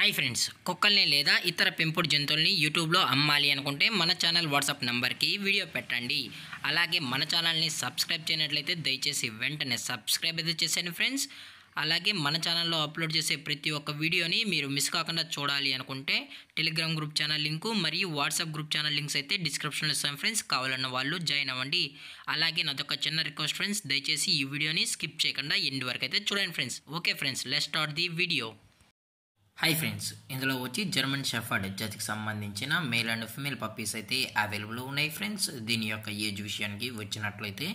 Hi friends, కుక్కల్ని లేదా ఇతర పెంపుడు జంతువుల్ని యూట్యూబ్లో అమ్మాలి అనుకుంటే మన ఛానల్ వాట్సాప్ నెంబర్కి వీడియో పెట్టండి. అలాగే మన ఛానల్ని సబ్స్క్రైబ్ చేయనట్లయితే దయచేసి వెంటనే సబ్స్క్రైబ్ అయితే చేసేయండి ఫ్రెండ్స్. అలాగే మన ఛానల్లో అప్లోడ్ చేసే ప్రతి ఒక్క వీడియోని మీరు మిస్ కాకుండా చూడాలి అనుకుంటే టెలిగ్రామ్ గ్రూప్ ఛానల్ లింకు మరియు వాట్సాప్ గ్రూప్ ఛానల్ లింక్స్ అయితే డిస్క్రిప్షన్లో ఇస్తాం ఫ్రెండ్స్. కావాలన్న వాళ్ళు జాయిన్ అవ్వండి. అలాగే నాదొక చిన్న రిక్వెస్ట్ ఫ్రెండ్స్, దయచేసి ఈ వీడియోని స్కిప్ చేయకుండా ఎండ్ వరకు అయితే చూడండి friends. Okay friends, let's start the video. Hi friends, ఇందులో వచ్చి జర్మన్ షెఫర్డ్ జాతికి సంబంధించిన మేల్ అండ్ ఫిమేల్ పప్పీస్ అయితే అవైలబుల్ ఉన్నాయి ఫ్రెండ్స్. దీని యొక్క ఏజ్ విషయానికి వచ్చినట్లయితే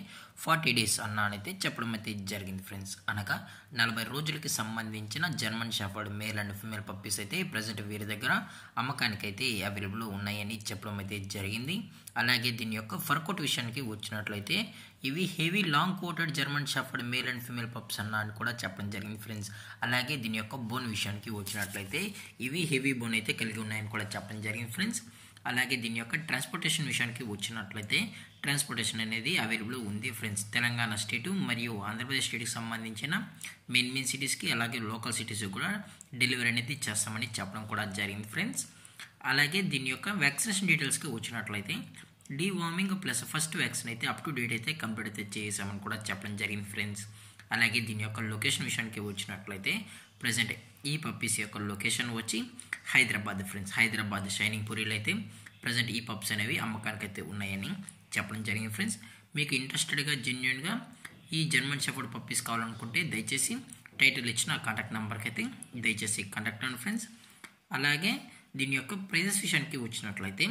40 డేస్ అన్నానైతే చెప్పడం అయితే జరిగింది ఫ్రెండ్స్. అనగా 40 రోజులకి సంబంధించిన German shepherd male and female puppies అయితే ప్రజెంట్ వీరి దగ్గర అమ్మకానికైతే అవైలబుల్ ఉన్నాయని చెప్పడం అయితే జరిగింది. అలాగే దీని యొక్క ఫర్ కోట్ విషయానికి వచ్చినట్లయితే ఇవి heavy long coated German shepherd male and female pups అన్న అని కూడా చెప్పడం జరిగింది ఫ్రెండ్స్. అలాగే దీని యొక్క బోన్ విషయానికి వచ్చినట్లయితే ఇవి హెవీ బోన్ అయితే కలిగి ఉన్నాయని కూడా చెప్పడం జరిగింది ఫ్రెండ్స్. అలాగే దీని యొక్క ట్రాన్స్పోర్టేషన్ విషయానికి వచ్చినట్లయితే ట్రాన్స్పోర్టేషన్ అనేది అవైలబుల్ ఉంది ఫ్రెండ్స్. తెలంగాణ స్టేటు మరియు ఆంధ్రప్రదేశ్ స్టేట్కి సంబంధించిన మెయిన్ సిటీస్కి అలాగే లోకల్ సిటీస్కి కూడా డెలివరీ అనేది చేస్తామని చెప్పడం కూడా జరిగింది ఫ్రెండ్స్. అలాగే దీని యొక్క వ్యాక్సినేషన్ డీటెయిల్స్కి వచ్చినట్లయితే డీవార్మింగ్ ప్లస్ ఫస్ట్ వ్యాక్సిన్ అయితే అప్ టు డేట్ అయితే కంప్లీట్ అయితే చేసామని కూడా చెప్పడం జరిగింది ఫ్రెండ్స్. అలాగే దీని యొక్క లొకేషన్ విషయానికి వచ్చినట్లయితే ప్రజెంట్ ఈ పప్పీస్ యొక్క లొకేషన్ వచ్చి హైదరాబాద్ ఫ్రెండ్స్. హైదరాబాద్ షైనింగ్ పూరిలో అయితే ప్రజెంట్ ఈ పప్స్ అనేవి అమ్మకానికి అయితే ఉన్నాయని చెప్పడం జరిగింది ఫ్రెండ్స్. మీకు ఇంట్రెస్టెడ్గా జెన్యున్గా ఈ జర్మన్ షెఫర్డ్ పప్పీస్ కావాలనుకుంటే దయచేసి టైటిల్ ఇచ్చిన కాంటాక్ట్ నెంబర్కి అయితే దయచేసి కాంటాక్ట్ అవ్వండి ఫ్రెండ్స్. అలాగే దీని యొక్క ప్రైజెస్ విషయానికి వచ్చినట్లయితే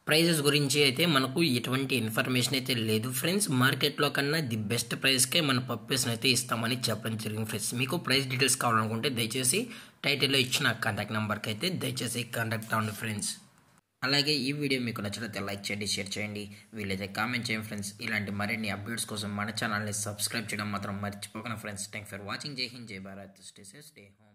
ప్రైజెస్ గురించి అయితే మనకు ఎటువంటి ఇన్ఫర్మేషన్ అయితే లేదు ఫ్రెండ్స్. మార్కెట్లో కన్నా ది బెస్ట్ ప్రైస్కే మన పప్పీస్ని అయితే ఇస్తామని చెప్పడం జరిగింది ఫ్రెండ్స్. మీకు ప్రైస్ డీటెయిల్స్ కావాలనుకుంటే దయచేసి టైటిల్లో ఇచ్చిన కాంటాక్ట్ నెంబర్కి అయితే దయచేసి కాంటాక్ట్ అవ్వండి ఫ్రెండ్స్. అలాగే ఈ వీడియో మీకు నచ్చినట్లయితే లైక్ చేయండి, షేర్ చేయండి, వీలైతే కామెంట్ చేయండి ఫ్రెండ్స్. ఇలాంటి మరిన్ని అప్డేట్స్ కోసం మన ఛానల్ని సబ్స్క్రైబ్ చేయడం మాత్రం మర్చిపోకండి ఫ్రెండ్స్. Thank for watching. జై హింద్, జై Bharat, stay safe, stay home.